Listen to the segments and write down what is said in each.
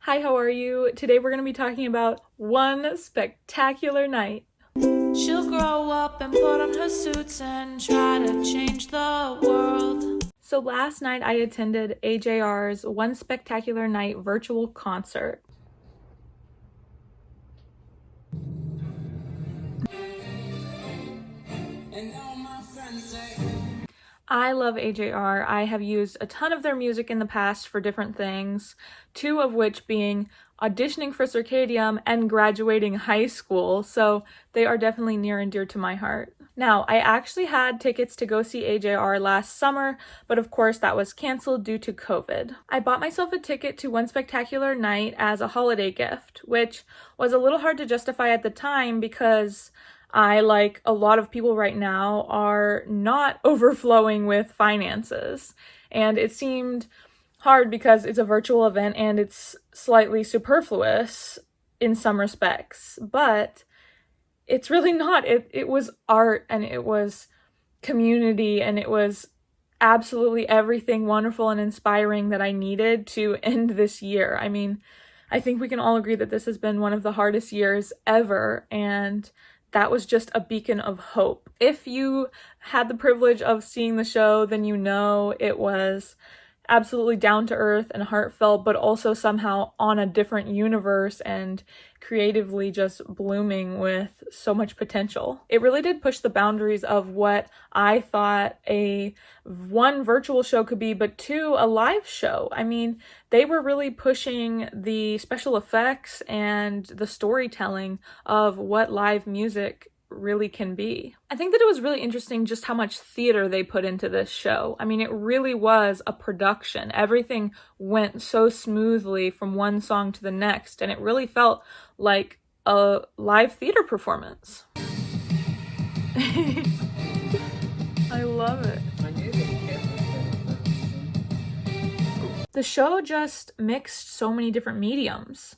Hi, how are you? Today we're going to be talking about One Spectacular Night. She'll grow up and put on her suits and try to change the world. So last night I attended AJR's One Spectacular Night virtual concert. I love AJR. I have used a ton of their music in the past for different things, two of which being auditioning for Circadium and graduating high school, so they are definitely near and dear to my heart. Now, I actually had tickets to go see AJR last summer, but of course that was canceled due to COVID. I bought myself a ticket to One Spectacular Night as a holiday gift, which was a little hard to justify at the time because I, like a lot of people right now, are not overflowing with finances. And it seemed hard because it's a virtual event and it's slightly superfluous in some respects. But it's really not. It was art and it was community and it was absolutely everything wonderful and inspiring that I needed to end this year. I mean, I think we can all agree that this has been one of the hardest years ever, and that was just a beacon of hope. If you had the privilege of seeing the show, then you know it was absolutely down to earth and heartfelt, but also somehow on a different universe and creatively just blooming with so much potential. It really did push the boundaries of what I thought one virtual show could be, but two, a live show. I mean, they were really pushing the special effects and the storytelling of what live music really can be. I think that it was really interesting just how much theater they put into this show. I mean, it really was a production. Everything went so smoothly from one song to the next, and it really felt like a live theater performance. I love it. The show just mixed so many different mediums.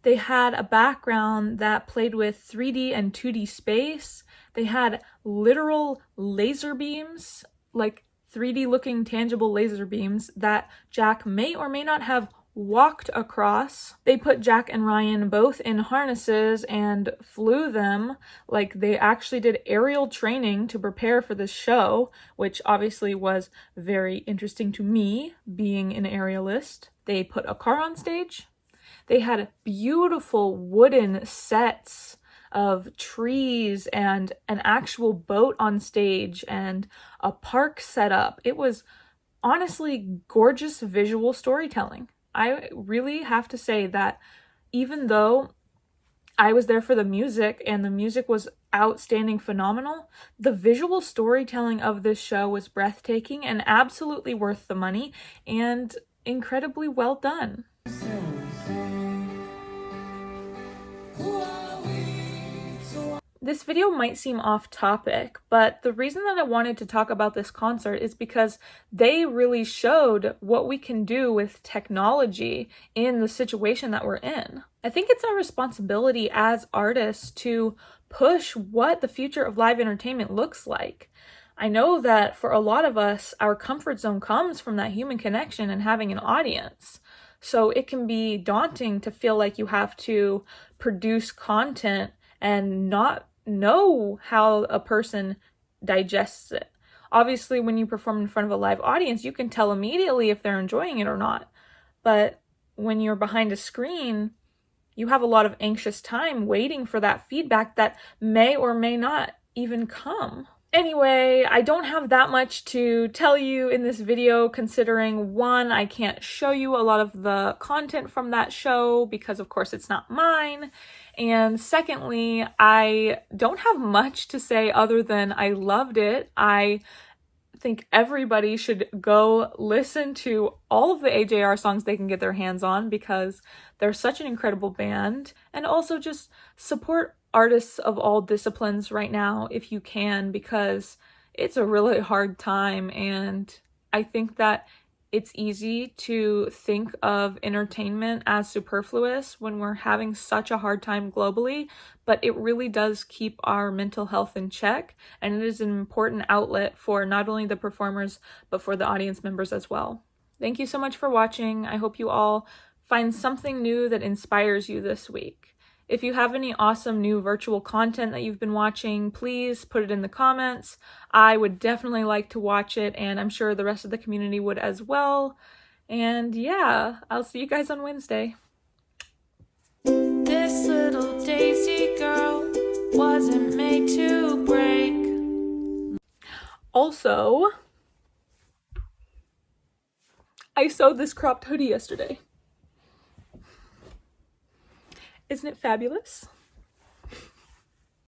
They had a background that played with 3D and 2D space. They had literal laser beams, like 3D looking tangible laser beams that Jack may or may not have walked across. They put Jack and Ryan both in harnesses and flew them, like they actually did aerial training to prepare for this show, which obviously was very interesting to me, being an aerialist. They put a car on stage. They had beautiful wooden sets of trees and an actual boat on stage and a park set up. It was honestly gorgeous visual storytelling. I really have to say that even though I was there for the music and the music was outstanding, phenomenal, the visual storytelling of this show was breathtaking and absolutely worth the money and incredibly well done. This video might seem off topic, but the reason that I wanted to talk about this concert is because they really showed what we can do with technology in the situation that we're in. I think it's our responsibility as artists to push what the future of live entertainment looks like. I know that for a lot of us, our comfort zone comes from that human connection and having an audience. So it can be daunting to feel like you have to produce content and not know how a person digests it. Obviously, when you perform in front of a live audience, you can tell immediately if they're enjoying it or not. But when you're behind a screen, you have a lot of anxious time waiting for that feedback that may or may not even come. Anyway, I don't have that much to tell you in this video, considering one, I can't show you a lot of the content from that show because of course it's not mine. And secondly, I don't have much to say other than I loved it. I think everybody should go listen to all of the AJR songs they can get their hands on because they're such an incredible band, and also just support artists of all disciplines right now if you can, because it's a really hard time, and I think that it's easy to think of entertainment as superfluous when we're having such a hard time globally, but it really does keep our mental health in check, and it is an important outlet for not only the performers, but for the audience members as well. Thank you so much for watching. I hope you all find something new that inspires you this week. If you have any awesome new virtual content that you've been watching, please put it in the comments. I would definitely like to watch it, and I'm sure the rest of the community would as well. And yeah, I'll see you guys on Wednesday. This little daisy girl wasn't made to break. Also, I sewed this cropped hoodie yesterday. Isn't it fabulous?